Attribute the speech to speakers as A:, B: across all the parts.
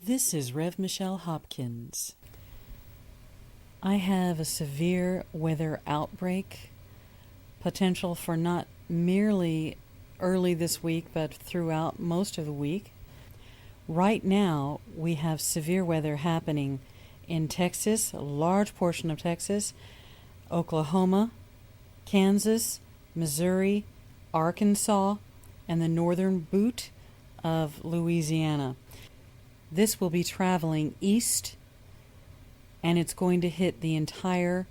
A: This is Rev Michelle Hopkins. I have a severe weather outbreak, potential for not merely early this week, but throughout most of the week. Right now, we have severe weather happening in Texas, a large portion of Texas, Oklahoma, Kansas, Missouri, Arkansas, and the northern boot of Louisiana. This will be traveling east, and it's going to hit the entire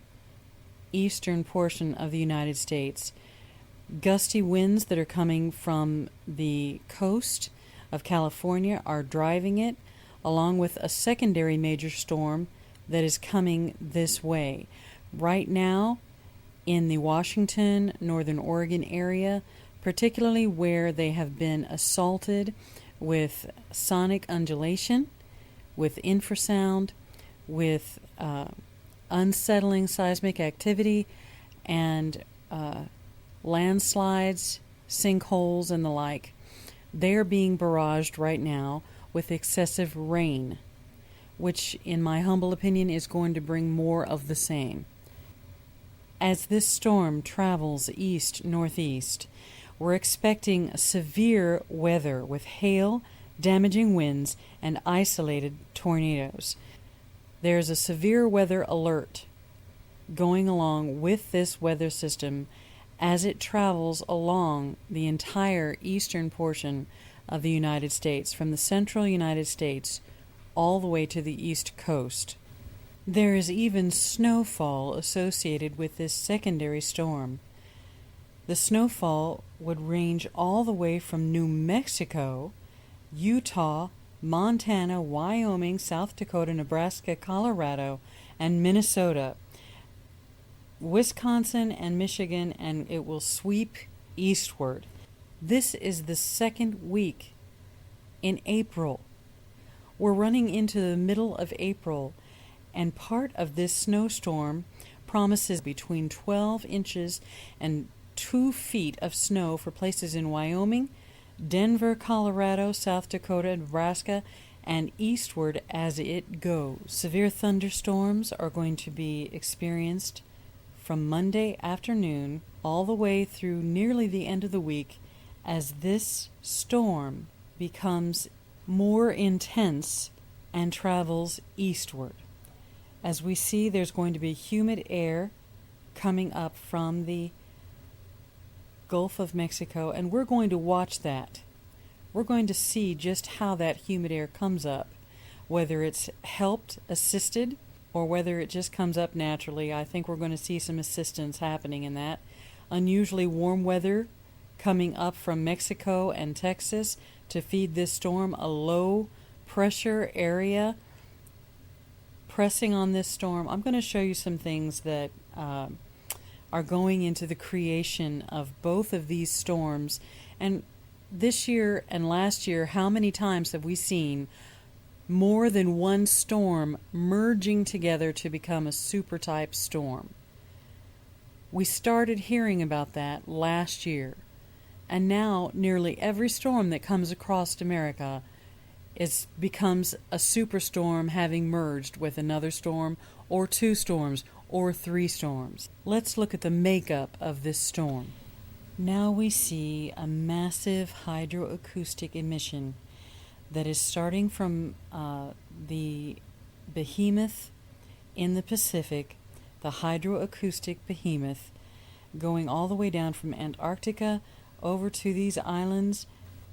A: eastern portion of the United States. Gusty winds that are coming from the coast of California are driving it, along with a secondary major storm that is coming this way. Right now, in the Washington, Northern Oregon area, particularly where they have been assaulted with sonic undulation, with infrasound, with unsettling seismic activity, and landslides, sinkholes, and the like. They are being barraged right now with excessive rain, which, in my humble opinion, is going to bring more of the same. As this storm travels east-northeast, we're expecting severe weather with hail, damaging winds, and isolated tornadoes. There's a severe weather alert going along with this weather system as it travels along the entire eastern portion of the United States, from the central United States all the way to the east coast. There is even snowfall associated with this secondary storm. The snowfall would range all the way from New Mexico, Utah, Montana, Wyoming, South Dakota, Nebraska, Colorado, and Minnesota, Wisconsin and Michigan, and it will sweep eastward. This is the second week in April. We're running into the middle of April, and part of this snowstorm promises between 12 inches and 2 feet of snow for places in Wyoming, Denver, Colorado, South Dakota, Nebraska, and eastward as it goes. Severe thunderstorms are going to be experienced from Monday afternoon all the way through nearly the end of the week as this storm becomes more intense and travels eastward. As we see, there's going to be humid air coming up from the Gulf of Mexico, and we're going to watch that. We're going to see just how that humid air comes up, whether it's helped, assisted, or whether it just comes up naturally. I think we're going to see some assistance happening in that. Unusually warm weather coming up from Mexico and Texas to feed this storm, a low pressure area pressing on this storm. I'm going to show you some things that are going into the creation of both of these storms. And this year and last year, how many times have we seen more than one storm merging together to become a super type storm? We started hearing about that last year, and now nearly every storm that comes across America becomes a superstorm having merged with another storm, or 2 storms, or 3 storms. Let's look at the makeup of this storm. Now we see a massive hydroacoustic emission that is starting from the behemoth in the Pacific, the hydroacoustic behemoth, going all the way down from Antarctica over to these islands,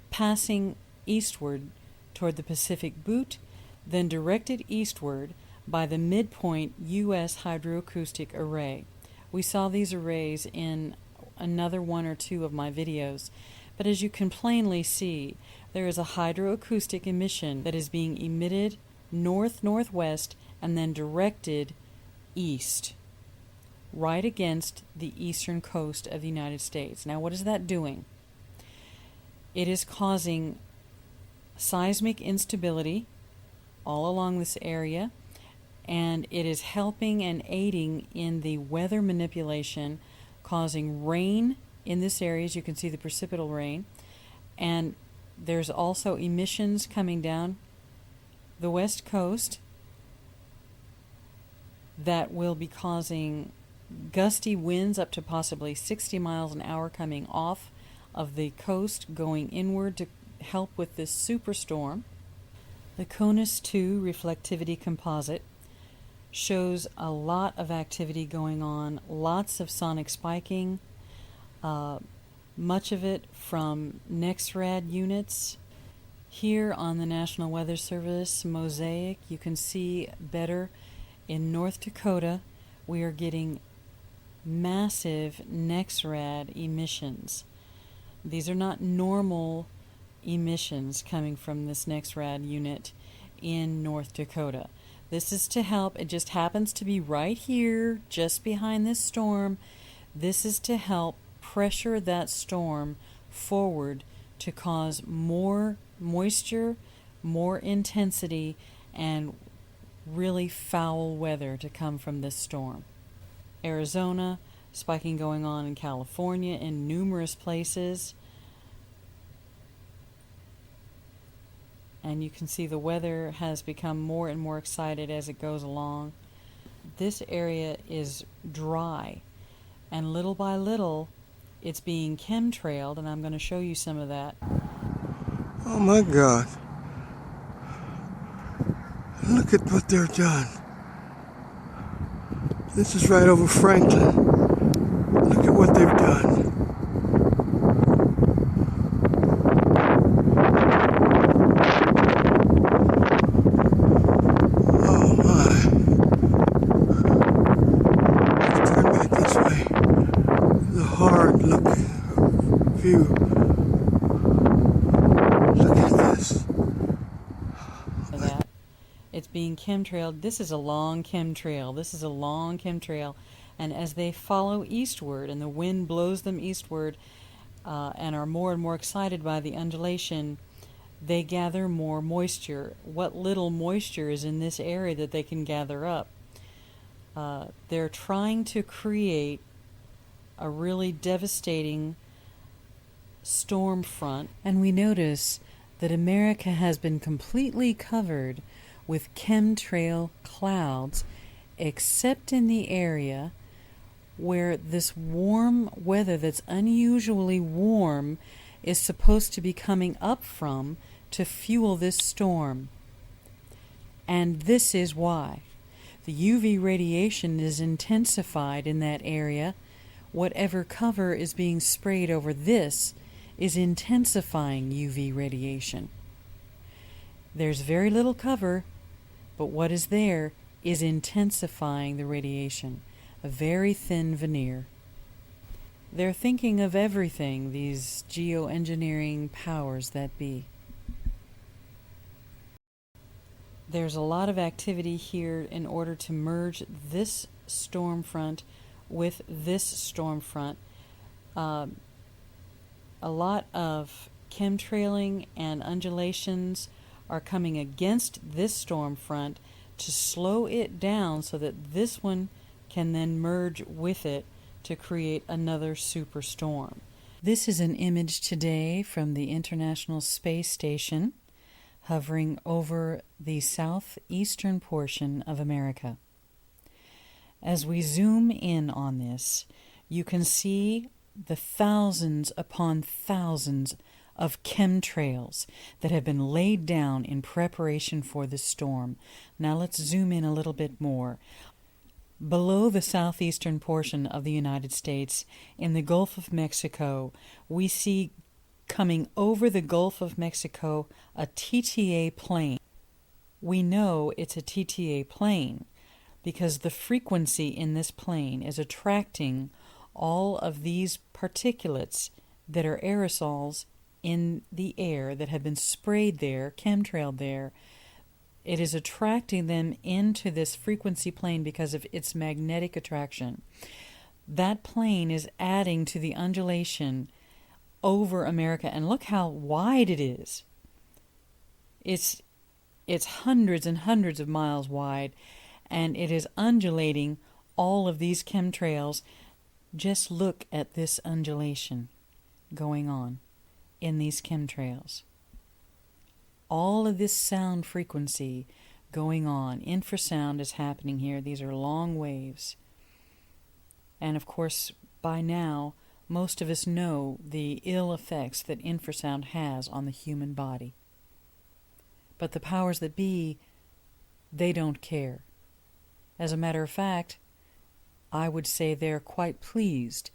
A: passing eastward toward the Pacific boot, then directed eastward by the midpoint U.S. hydroacoustic array. We saw these arrays in another 1 or 2 of my videos, but as you can plainly see, there is a hydroacoustic emission that is being emitted north-northwest and then directed east, right against the eastern coast of the United States. Now, what is that doing? It is causing seismic instability all along this area, and it is helping and aiding in the weather manipulation, causing rain in this area, as you can see the precipitable rain, and there's also emissions coming down the west coast that will be causing gusty winds up to possibly 60 miles an hour coming off of the coast going inward to help with this superstorm. The CONUS 2 reflectivity composite shows a lot of activity going on, lots of sonic spiking, much of it from NEXRAD units. Here on the National Weather Service mosaic, you can see better in North Dakota, we are getting massive NEXRAD emissions. These are not normal emissions coming from this NEXRAD unit in North Dakota. This is to help. It just happens to be right here, just behind this storm. This is to help pressure that storm forward to cause more moisture, more intensity, and really foul weather to come from this storm. Arizona, spiking going on in California in numerous places. And you can see the weather has become more and more excited as it goes along. This area is dry, and little by little it's being chemtrailed, and I'm going to show you some of that.
B: Oh my God. Look at what they've done. This is right over Franklin. Look at what they've done. Oh my. Let's turn back this way. The hard look view. Look at this.
A: It's being chemtrailed. This is a long chemtrail. And as they follow eastward and the wind blows them eastward and are more and more excited by the undulation, they gather more moisture. What little moisture is in this area that they can gather up. They're trying to create a really devastating storm front. And we notice that America has been completely covered with chemtrail clouds, except in the area where this warm weather that's unusually warm is supposed to be coming up from to fuel this storm. And this is why. The UV radiation is intensified in that area. Whatever cover is being sprayed over this is intensifying UV radiation. There's very little cover, but what is there is intensifying the radiation, a very thin veneer. They're thinking of everything, these geoengineering powers that be. There's a lot of activity here in order to merge this storm front with this storm front. A lot of chemtrailing and undulations are coming against this storm front to slow it down so that this one can then merge with it to create another superstorm. This is an image today from the International Space Station hovering over the southeastern portion of America. As we zoom in on this, you can see the thousands upon thousands of chemtrails that have been laid down in preparation for the storm. Now let's zoom in a little bit more. Below the southeastern portion of the United States, in the Gulf of Mexico, we see coming over the Gulf of Mexico a TTA plane. We know it's a TTA plane because the frequency in this plane is attracting all of these particulates that are aerosols in the air that have been sprayed there, chemtrailed there. It is attracting them into this frequency plane because of its magnetic attraction. That plane is adding to the undulation over America, and look how wide it is. It's hundreds and hundreds of miles wide, and it is undulating all of these chemtrails. Just look at this undulation going on in these chemtrails. all of this sound frequency going on. Infrasound is happening here. These are long waves. And of course, by now, most of us know the ill effects that infrasound has on the human body. But the powers that be, they don't care. As a matter of fact, I would say they're quite pleased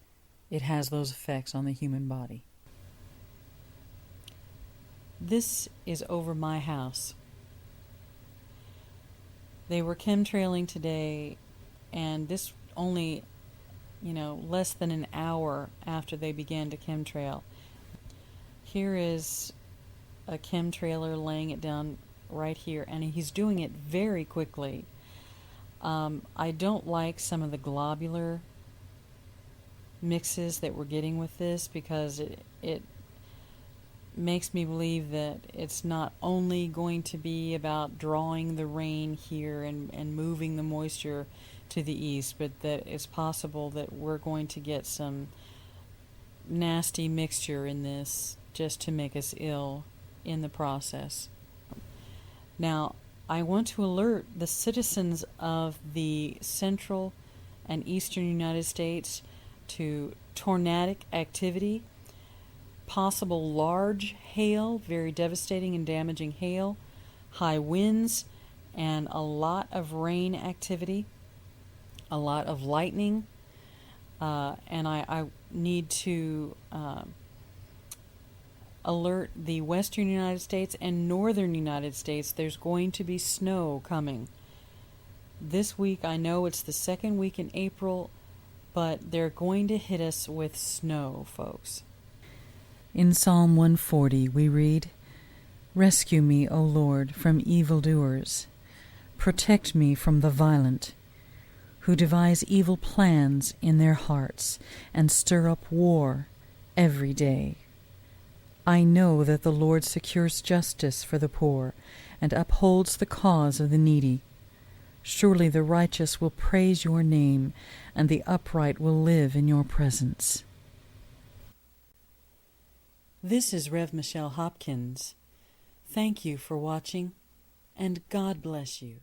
A: it has those effects on the human body. This is over my house. They were chemtrailing today, and this only, less than an hour after they began to chemtrail. Here is a chemtrailer laying it down right here, and he's doing it very quickly. I don't like some of the globular mixes that we're getting with this, because it makes me believe that it's not only going to be about drawing the rain here and moving the moisture to the east, but that it's possible that we're going to get some nasty mixture in this just to make us ill in the process. Now, I want to alert the citizens of the central and eastern United States to tornadic activity, possible large hail, very devastating and damaging hail, high winds, and a lot of rain activity, a lot of lightning, and I need to alert the western United States and northern United States. There's going to be snow coming. This week, I know it's the second week in April, but they're going to hit us with snow, folks. In Psalm 140 we read, "Rescue me, O Lord, from evildoers. Protect me from the violent, who devise evil plans in their hearts and stir up war every day. I know that the Lord secures justice for the poor and upholds the cause of the needy. Surely the righteous will praise your name, and the upright will live in your presence." This is Rev Michelle Hopkins. Thank you for watching, and God bless you.